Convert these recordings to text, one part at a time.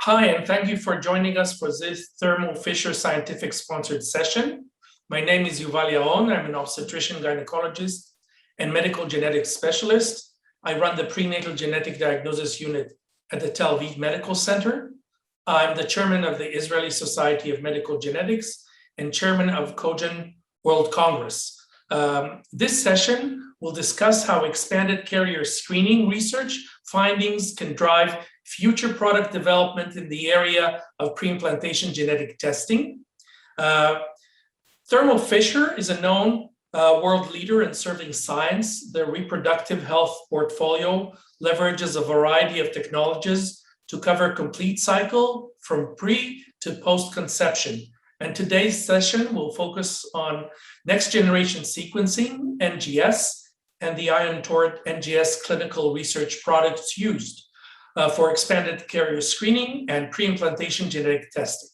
Hi, and thank you for joining us for this Thermo Fisher Scientific sponsored session. My name is Yuval Yaron. I'm an obstetrician gynecologist and medical genetics specialist. I run the prenatal genetic diagnosis unit at the Tel Aviv Medical Center. I'm the chairman of the Israeli Society of Medical Genetics and chairman of Cogen World Congress. This session will discuss how expanded carrier screening research findings can drive future product development in the area of pre-implantation genetic testing. Thermo Fisher is a known world leader in serving science. Their reproductive health portfolio leverages a variety of technologies to cover complete cycle from pre to post-conception. And today's session will focus on next generation sequencing, NGS, and the Ion NGS clinical research products used for expanded carrier screening and pre-implantation genetic testing.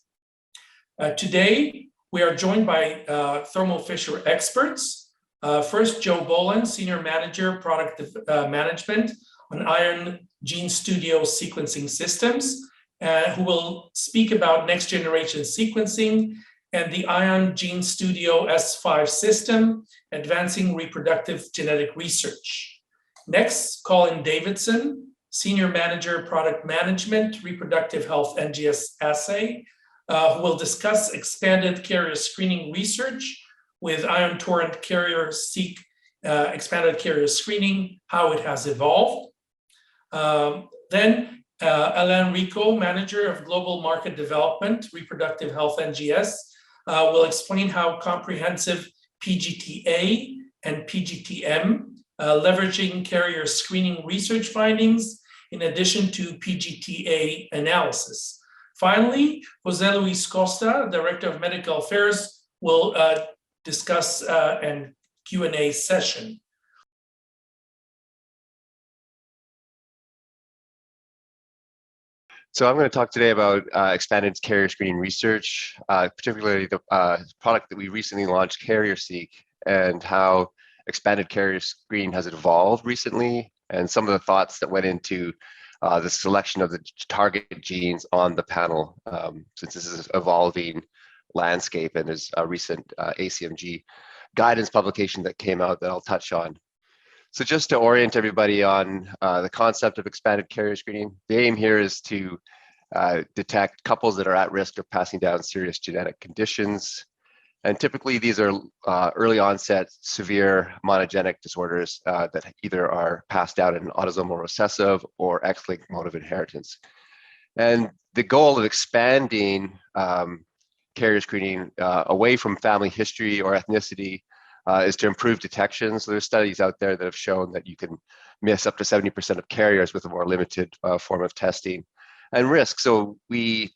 Today, we are joined by Thermo Fisher experts. First, Joe Boland, Senior Manager, Product Management on Ion Gene Studio Sequencing Systems, who will speak about next generation sequencing and the Ion Gene Studio S5 system, advancing reproductive genetic research. Next, Colin Davidson, Senior Manager, Product Management, Reproductive Health NGS Assay, who will discuss expanded carrier screening research with Ion Torrent Carrier Seq, expanded carrier screening, how it has evolved. Then Alain Rico, Manager of Global Market Development, Reproductive Health NGS, will explain how comprehensive pgt-a and pgt-m, leveraging carrier screening research findings in addition to pgt-a analysis. Finally, Jose Luis Costa, Director of Medical Affairs, will discuss an Q&A session. So I'm going to talk today about expanded carrier screening research, particularly the product that we recently launched, Carrier Seq, and how expanded carrier screening has evolved recently, and some of the thoughts that went into the selection of the target genes on the panel, since this is an evolving landscape, and there's a recent ACMG guidance publication that came out that I'll touch on. So just to orient everybody on the concept of expanded carrier screening, the aim here is to detect couples that are at risk of passing down serious genetic conditions. And typically these are early onset severe monogenic disorders that either are passed down in autosomal recessive or X-linked mode of inheritance. And the goal of expanding carrier screening away from family history or ethnicity is to improve detection. So there's studies out there that have shown that you can miss up to 70% of carriers with a more limited form of testing. And risk, so we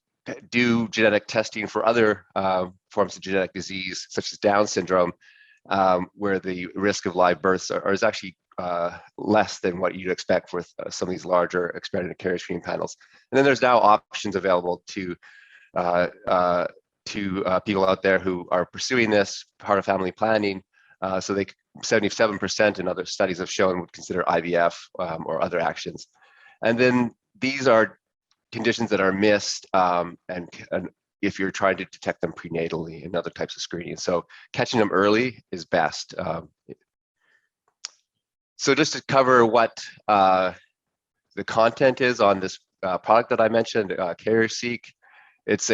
do genetic testing for other forms of genetic disease, such as Down syndrome, where the risk of live births is actually less than what you'd expect with some of these larger expanded carrier screening panels. And then there's now options available to people out there who are pursuing this part of family planning. So they 77% in other studies have shown would consider IVF or other actions. And then these are conditions that are missed and if you're trying to detect them prenatally in other types of screening. So catching them early is best. So just to cover what the content is on this product that I mentioned, Carrier Seq, it's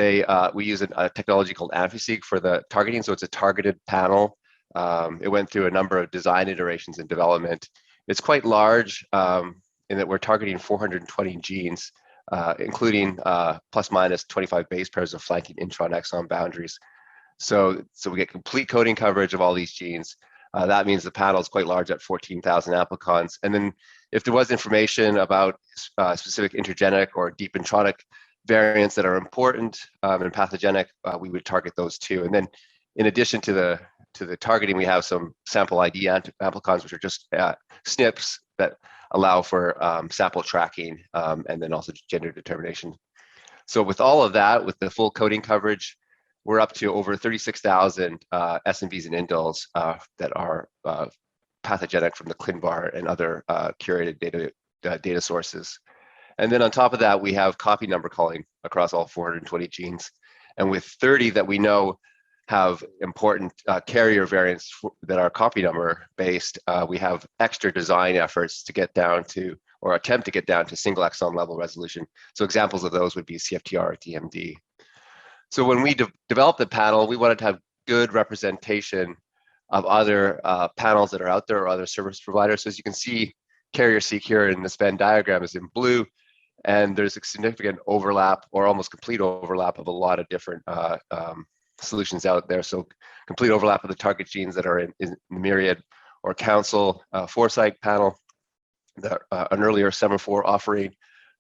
we use a technology called AmphiSeq for the targeting. So it's a targeted panel. It went through a number of design iterations and development. It's quite large in that we're targeting 420 genes, including plus minus 25 base pairs of flanking intron exon boundaries. So we get complete coding coverage of all these genes. That means the panel is quite large at 14,000 amplicons. And then if there was information about specific intergenic or deep intronic variants that are important and pathogenic, we would target those too. And then in addition to the targeting, we have some sample ID amplicons, which are just SNPs that allow for sample tracking and then also gender determination. So with all of that, with the full coding coverage, we're up to over 36,000 SNVs and indels that are pathogenic from the ClinVar and other curated data sources. And then on top of that, we have copy number calling across all 420 genes. And with 30 that we know have important carrier variants that are copy number based, we have extra design efforts to get down to, or attempt to get down to, single exon level resolution. So examples of those would be CFTR or DMD. So when we developed the panel, we wanted to have good representation of other panels that are out there or other service providers. So as you can see, carrier-seq here in this Venn diagram is in blue, and there's a significant overlap or almost complete overlap of a lot of different solutions out there. So complete overlap of the target genes that are in the Myriad or Council Foresight panel, an earlier semaphore offering,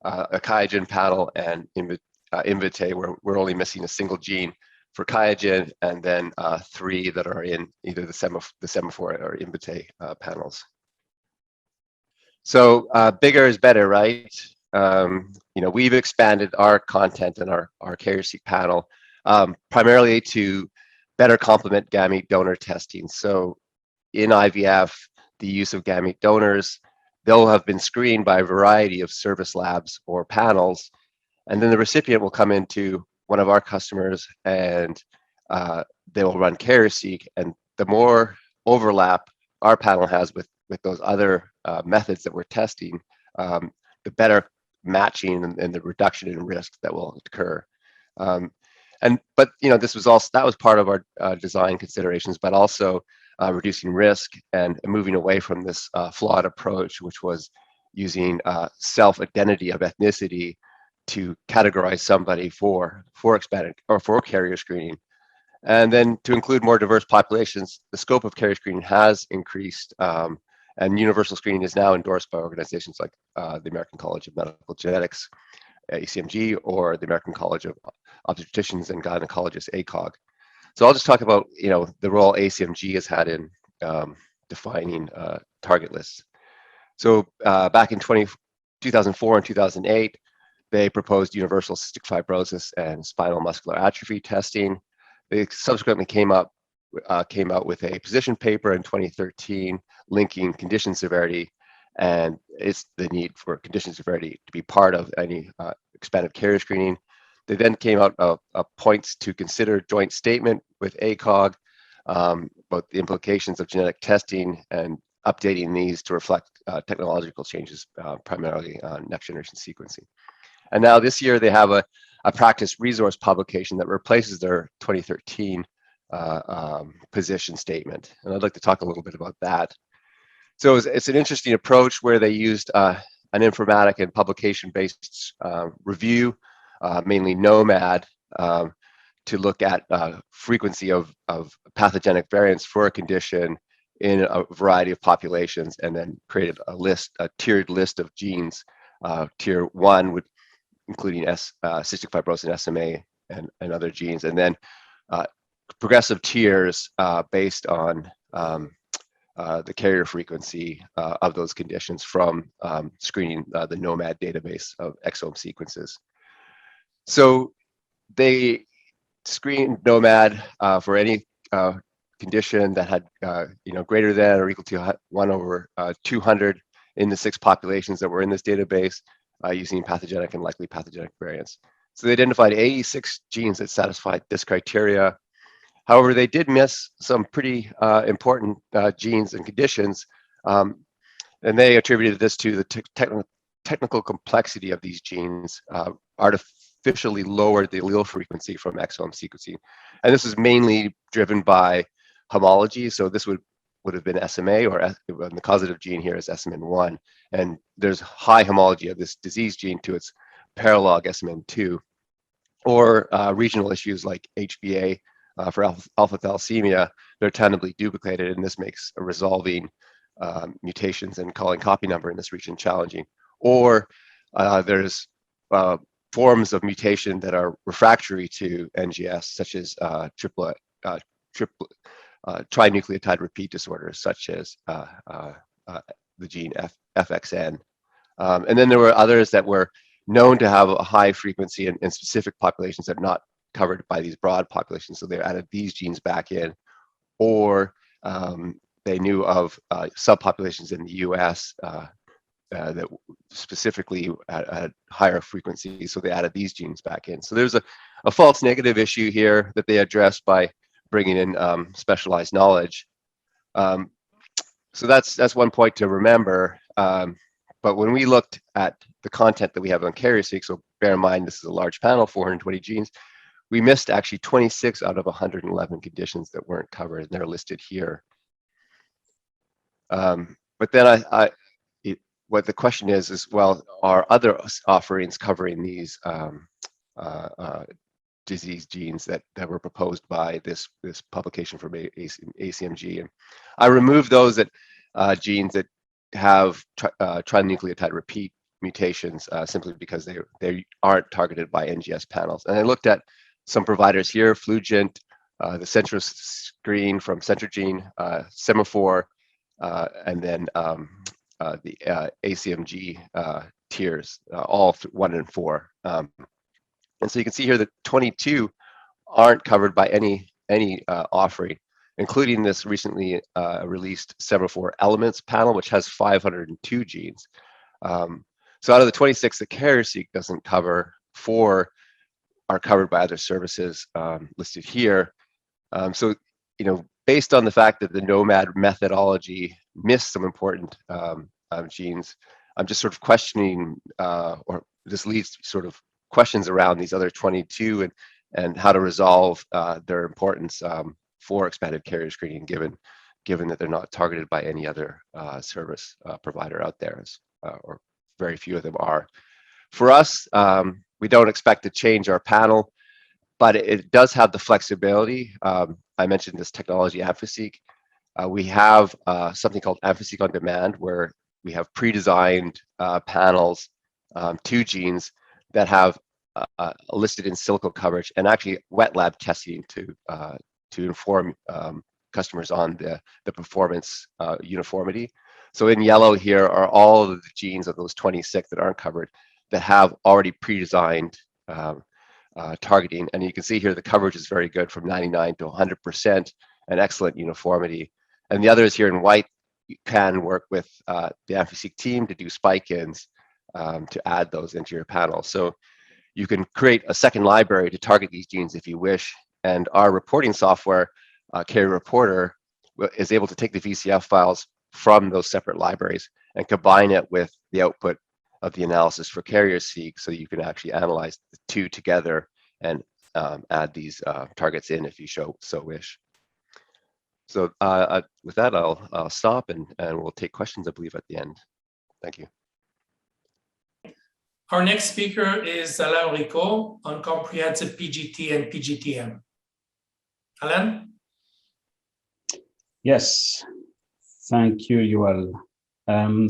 a QIAGEN panel, and Invitae, where we're only missing a single gene for QIAGEN, and then 3 that are in either the semaphore or Invitae panels. So bigger is better, right? We've expanded our content in our carrier-seq panel primarily to better complement gamete donor testing. So in IVF, the use of gamete donors, they'll have been screened by a variety of service labs or panels, and then the recipient will come into one of our customers and they will run carrier-seq, and the more overlap our panel has with those other methods that we're testing, the better matching and the reduction in risk that will occur. But this was also, that was part of our design considerations, but also reducing risk and moving away from this flawed approach, which was using self-identity of ethnicity to categorize somebody for expanded or for carrier screening. And then to include more diverse populations, the scope of carrier screening has increased, and universal screening is now endorsed by organizations like the American College of Medical Genetics, ACMG, or the American College of Obstetricians and Gynecologists, ACOG. So I'll just talk about the role ACMG has had in defining target lists. So back in 2004 and 2008, they proposed universal cystic fibrosis and spinal muscular atrophy testing. They subsequently came out with a position paper in 2013 linking condition severity and it's the need for condition severity to be part of any expanded carrier screening. They then came out of points to consider joint statement with ACOG about the implications of genetic testing and updating these to reflect technological changes, primarily next generation sequencing. And now this year they have a practice resource publication that replaces their 2013 position statement. And I'd like to talk a little bit about that. So it's an interesting approach where they used an informatic and publication-based review, mainly NOMAD, to look at frequency of pathogenic variants for a condition in a variety of populations, and then created a tiered list of genes. Tier 1 would including cystic fibrosis and SMA and other genes, and then progressive tiers based on the carrier frequency of those conditions from screening the NOMAD database of exome sequences. So they screened NOMAD for any condition that had greater than or equal to 1/200 in the 6 populations that were in this database, using pathogenic and likely pathogenic variants. So they identified 86 genes that satisfied this criteria. However, they did miss some pretty important genes and conditions, and they attributed this to the technical complexity of these genes artificially lowered the allele frequency from exome sequencing. And this is mainly driven by homology. So this would have been SMA, or the causative gene here is SMN1. And there's high homology of this disease gene to its paralog SMN2, or regional issues like HbA for alpha thalassemia. They're tangibly duplicated, and this makes resolving mutations and calling copy number in this region challenging. Or there's forms of mutation that are refractory to NGS, such as trinucleotide repeat disorders, such as the gene FXN. And then there were others that were known to have a high frequency in specific populations that are not covered by these broad populations. So they added these genes back in, or they knew of subpopulations in the US that specifically at higher frequencies. So they added these genes back in. So there's a false negative issue here that they addressed by bringing in specialized knowledge. So that's one point to remember. But when we looked at the content that we have on CarrierSeq, so bear in mind this is a large panel, 420 genes, we missed actually 26 out of 111 conditions that weren't covered, and they're listed here. But then what the question is, well, are other offerings covering these disease genes that were proposed by this publication from ACMG? And I removed those that genes that have trinucleotide repeat mutations simply because they aren't targeted by NGS panels. And I looked at some providers here: Flugent, the Central Screen from Centrogene, Semaphore, and then the ACMG tiers, all 1 and 4. And so you can see here that 22 aren't covered by any offering, including this recently released Semaphore Elements panel, which has 502 genes. So out of the 26 that CarrierSeq doesn't cover, 4 are covered by other services listed here. So, based on the fact that the NOMAD methodology missed some important genes, I'm just sort of questioning, or this leads to sort of questions around these other 22 and how to resolve their importance for expanded carrier screening, given that they're not targeted by any other service provider out there, or very few of them are. For us, we don't expect to change our panel, but it does have the flexibility. I mentioned this technology, AmphiSeq. We have something called AmphiSeq on demand, where we have pre-designed panels, 2 genes that have listed in silico coverage, and actually wet lab testing to inform customers on the performance uniformity. So in yellow here are all of the genes of those 26 that aren't covered that have already pre-designed targeting. And you can see here the coverage is very good, from 99 to 100%, and excellent uniformity. And the others here in white, you can work with the AmphiSeq team to do spike-ins to add those into your panel. So you can create a second library to target these genes if you wish. And our reporting software, Carrier Reporter, is able to take the VCF files from those separate libraries and combine it with the output of the analysis for CarrierSeq, so you can actually analyze the 2 together and add these targets in if you so wish. So with that, I'll stop and we'll take questions, I believe, at the end. Thank you. Our next speaker is Alain Rico on comprehensive PGT and pgt-m. Alain? Yes, thank you, Yuval.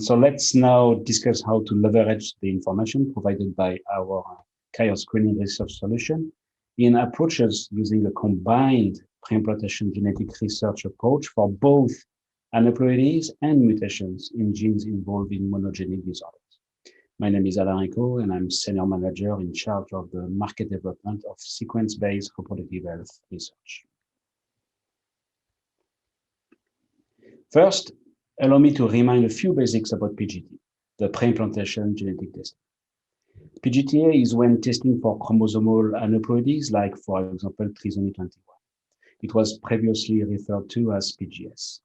So let's now discuss how to leverage the information provided by our carrier screening research solution in approaches using a combined pre-implantation genetic research approach for both aneuploidies and mutations in genes involved in monogenic disorders. My name is Alain Rico, and I'm Senior Manager in charge of the market development of sequence-based reproductive health research. First, allow me to remind a few basics about PGT, the pre-implantation genetic testing. pgt-a is when testing for chromosomal aneuploidies, like, for example, trisomy 21. It was previously referred to as PGS.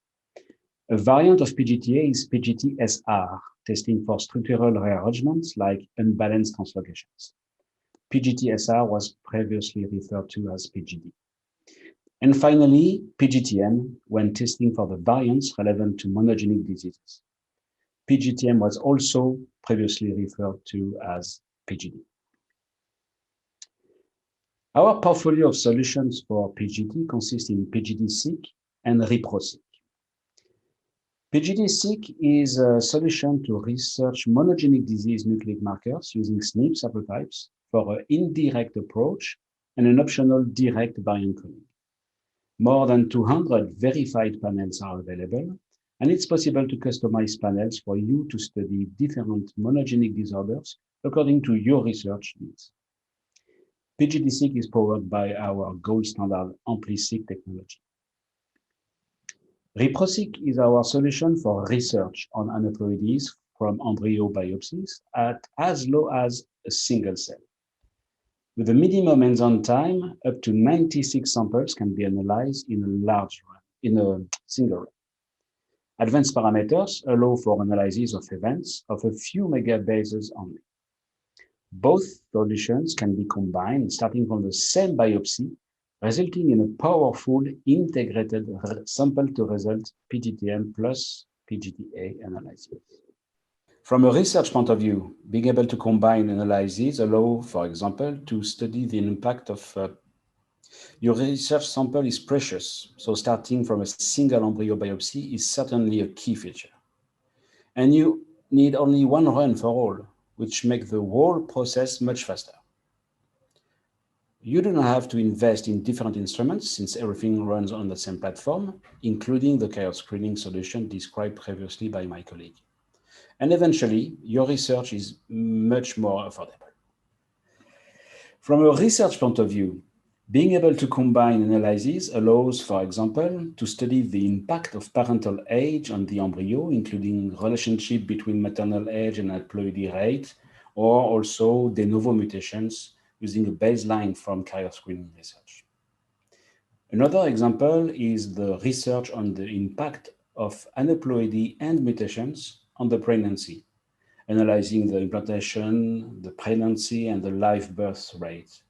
A variant of pgt-a is pgt-sr, testing for structural rearrangements like unbalanced translocations. pgt-sr was previously referred to as PGD. And finally, pgt-m, when testing for the variants relevant to monogenic diseases. pgt-m was also previously referred to as PGD. Our portfolio of solutions for PGT consists in pgt-seq and Reproc. pgt-seq is a solution to research monogenic disease nucleic markers using SNPs haplotypes for an indirect approach and an optional direct variant coding. More than 200 verified panels are available, and it's possible to customize panels for you to study different monogenic disorders according to your research needs. pgt-seq is powered by our gold standard AmpliSeq technology. Reproc is our solution for research on aneuploidies from embryo biopsies at as low as a single cell. With a minimum hands-on time, up to 96 samples can be analyzed in a single run. Advanced parameters allow for analysis of events of a few megabases only. Both solutions can be combined starting from the same biopsy, resulting in a powerful integrated sample-to-result pgt-m plus pgt-a analysis. From a research point of view, being able to combine analyses allow, for example, to study the impact of your research sample is precious, so starting from a single embryo biopsy is certainly a key feature. And you need only one run for all, which makes the whole process much faster. You do not have to invest in different instruments since everything runs on the same platform, including the carrier screening solution described previously by my colleague. And eventually, your research is much more affordable. From a research point of view, being able to combine analyses allows, for example, to study the impact of parental age on the embryo, including relationship between maternal age and haploidy rate, or also de novo mutations using a baseline from carrier screening research. Another example is the research on the impact of aneuploidy and mutations on the pregnancy, analyzing the implantation, the pregnancy, and the live birth rate,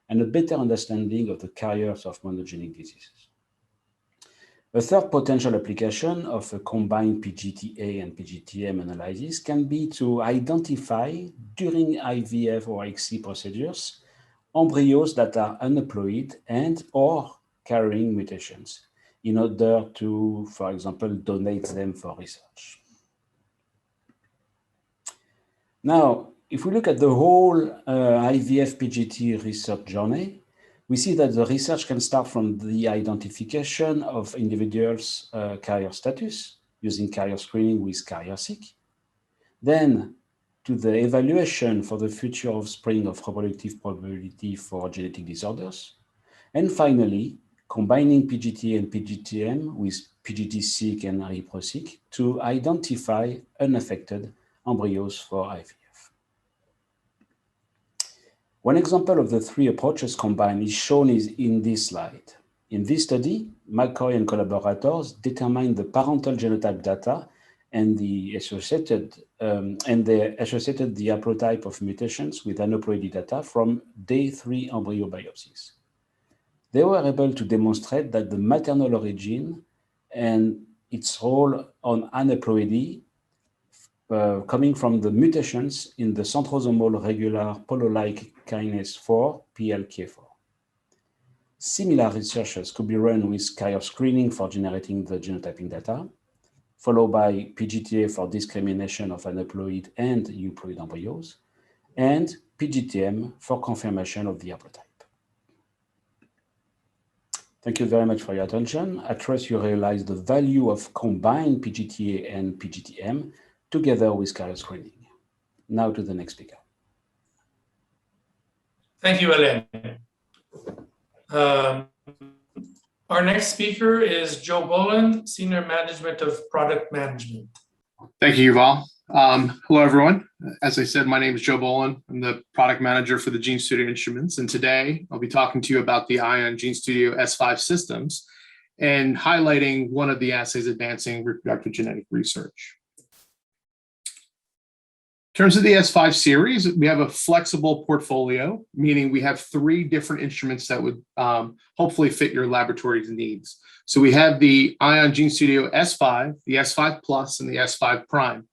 and a better understanding of the carriers of monogenic diseases. A third potential application of a combined pgt-a and pgt-m analysis can be to identify, during IVF or ICSI procedures, embryos that are aneuploid and or carrying mutations in order to, for example, donate them for research. Now, if we look at the whole Ivf Pgt research journey, we see that the research can start from the identification of individuals' carrier status using carrier screening with carrier-seq, then to the evaluation for the future offspring of reproductive probability for genetic disorders, and finally, combining pgt-a and pgt-m with pgt-seq and Reproc to identify unaffected embryos for IVF. One example of the three approaches combined is shown in this slide. In this study, McCoy and collaborators determined the parental genotype data and the associated the haplotype of mutations with aneuploidy data from day 3 embryo biopsies. They were able to demonstrate that the maternal origin and its role on aneuploidy coming from the mutations in the centrosomal regular polo-like kinase 4, PLK4. Similar researches could be run with carrier screening for generating the genotyping data, followed by pgt-a for discrimination of aneuploid and euploid embryos, and pgt-m for confirmation of the haplotype. Thank you very much for your attention. I trust you realize the value of combined pgt-a and pgt-m together with carrier screening. Now to the next speaker. Thank you, Alain. Our next speaker is Joe Boland, Senior Management of Product Management. Thank you, Yuval. Hello, everyone. As I said, my name is Joe Boland. I'm the product manager for the Gene Studio Instruments. And today I'll be talking to you about the Ion Gene Studio S5 systems and highlighting one of the assays advancing reproductive genetic research. In terms of the S5 series, we have a flexible portfolio, meaning we have 3 different instruments that would hopefully fit your laboratory's needs. So we have the Ion Gene Studio S5, the S5 Plus, and the S5 Prime,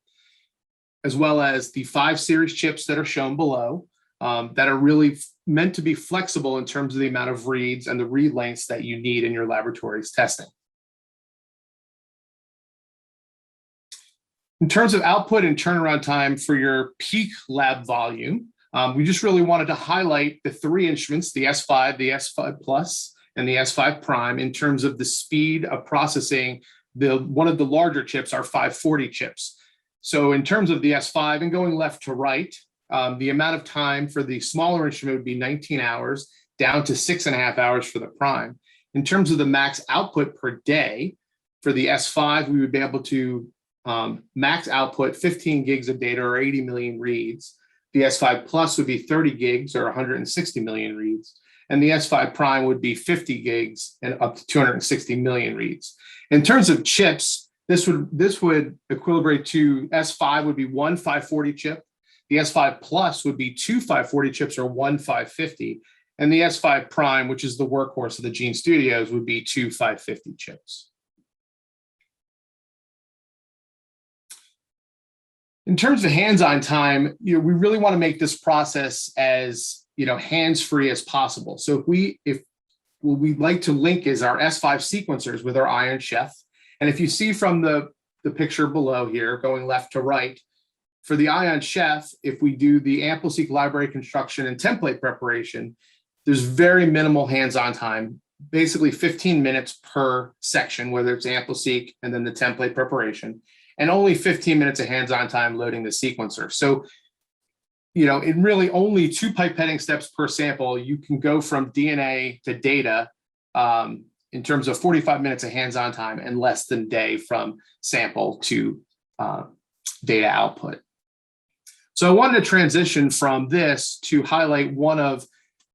as well as the 5 series chips that are shown below that are really meant to be flexible in terms of the amount of reads and the read lengths that you need in your laboratory's testing. In terms of output and turnaround time for your peak lab volume, we just really wanted to highlight the 3 instruments, the S5, the S5 Plus, and the S5 Prime, in terms of the speed of processing one of the larger chips, our 540 chips. So in terms of the S5 and going left to right, the amount of time for the smaller instrument would be 19 hours, down to 6.5 hours for the Prime. In terms of the max output per day, for the S5, we would be able to max output 15 gigs of data or 80 million reads. The S5 Plus would be 30 gigs or 160 million reads. And the S5 Prime would be 50 gigs and up to 260 million reads. In terms of chips, this would equilibrate to S5 would be one 540 chip. The S5 Plus would be two 540 chips or one 550. And the S5 Prime, which is the workhorse of the Gene Studios, would be two 550 chips. In terms of hands-on time, we really want to make this process as hands-free as possible. So if what we'd like to link is our S5 sequencers with our Ion Chef. And if you see from the picture below here, going left to right, for the Ion Chef, if we do the AmpliSeq library construction and template preparation, there's very minimal hands-on time, basically 15 minutes per section, whether it's AmpliSeq and then the template preparation, and only 15 minutes of hands-on time loading the sequencer. So, in really only 2 pipetting steps per sample, you can go from DNA to data in terms of 45 minutes of hands-on time and less than a day from sample to data output. So I wanted to transition from this to highlight one of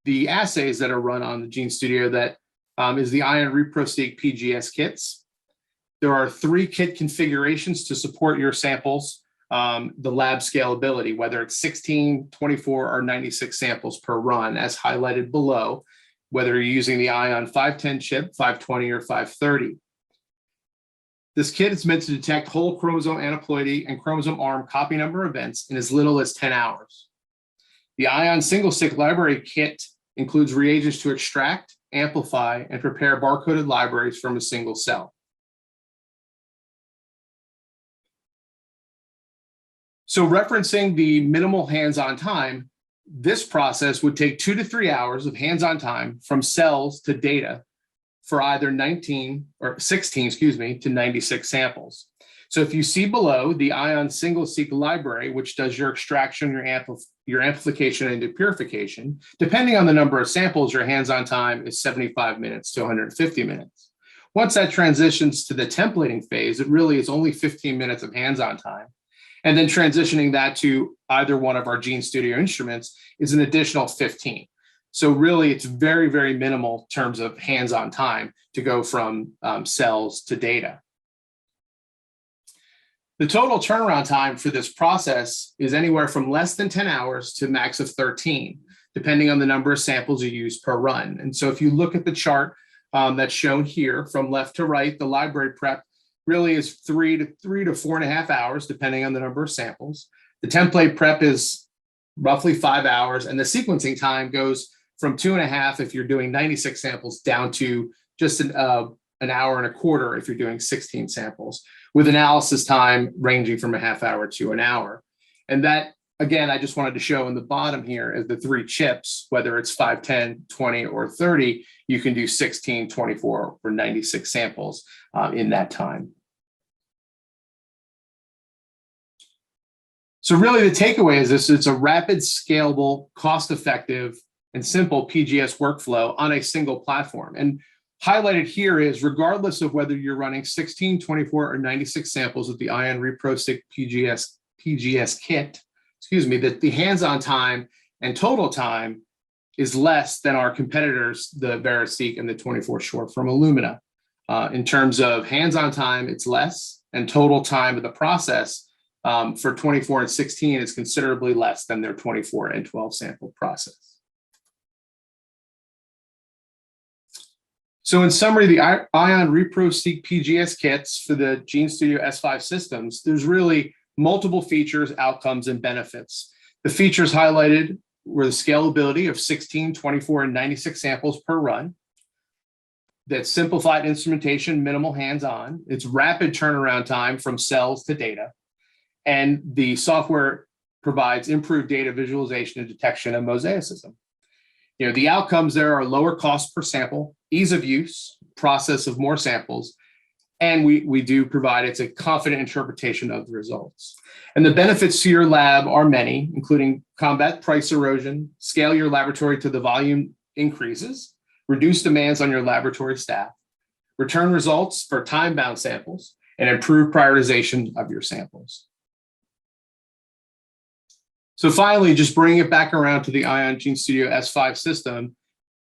the assays that are run on the Gene Studio that is the Ion Reproc Pgs Kits. There are 3 kit configurations to support your samples, the lab scalability, whether it's 16, 24, or 96 samples per run, as highlighted below, whether you're using the Ion 510 chip, 520, or 530. This kit is meant to detect whole chromosome aneuploidy and chromosome arm copy number events in as little as 10 hours. The Ion single-stick library kit includes reagents to extract, amplify, and prepare barcoded libraries from a single cell. So referencing the minimal hands-on time, this process would take 2 to 3 hours of hands-on time from cells to data for either 16 to 96 samples. So if you see below the Ion single-seq library, which does your extraction, your amplification, and your purification, depending on the number of samples, your hands-on time is 75 minutes to 150 minutes. Once that transitions to the templating phase, it really is only 15 minutes of hands-on time. And then transitioning that to either one of our Gene Studio instruments is an additional 15. So really, it's very, very minimal in terms of hands-on time to go from cells to data. The total turnaround time for this process is anywhere from less than 10 hours to max of 13, depending on the number of samples you use per run. And so if you look at the chart that's shown here from left to right, the library prep really is 3 to 4.5 hours, depending on the number of samples. The template prep is roughly 5 hours, and the sequencing time goes from 2.5 if you're doing 96 samples down to just an hour and a quarter if you're doing 16 samples, with analysis time ranging from a half hour to an hour. And that, again, I just wanted to show in the bottom here is the 3 chips, whether it's 5, 10, 20, or 30, you can do 16, 24, or 96 samples in that time. So really the takeaway is this: it's a rapid, scalable, cost-effective, and simple PGS workflow on a single platform. And highlighted here is, regardless of whether you're running 16, 24, or 96 samples with the Ion Reproc Pgs kit, that the hands-on time and total time is less than our competitors, the VeriSeq and the 24 Short from Illumina. In terms of hands-on time, it's less, and total time of the process for 24 and 16 is considerably less than their 24 and 12 sample process. So in summary, the Ion Reproc Pgs kits for the Gene Studio S5 systems, there's really multiple features, outcomes, and benefits. The features highlighted were the scalability of 16, 24, and 96 samples per run, that simplified instrumentation, minimal hands-on, it's rapid turnaround time from cells to data, and the software provides improved data visualization and detection and mosaicism. The outcomes there are lower cost per sample, ease of use, process of more samples, and we do provide it's a confident interpretation of the results. And the benefits to your lab are many, including combat price erosion, scale your laboratory to the volume increases, reduce demands on your laboratory staff, return results for time-bound samples, and improve prioritization of your samples. So finally, just bringing it back around to the Ion Gene Studio S5 system,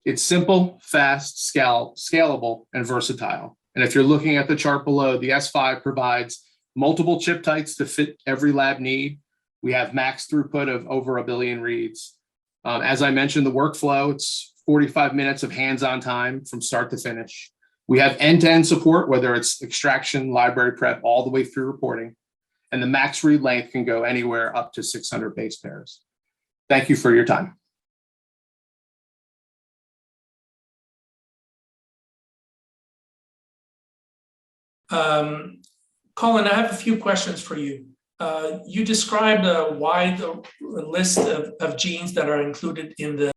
it's simple, fast, scalable, and versatile. And if you're looking at the chart below, the S5 provides multiple chip types to fit every lab need. We have max throughput of over 1 billion reads. As I mentioned, the workflow, it's 45 minutes of hands-on time from start to finish. We have end-to-end support, whether it's extraction, library prep, all the way through reporting. And the max read length can go anywhere up to 600 base pairs. Thank you for your time. Colin, I have a few questions for you. You described a wide list of genes that are included in the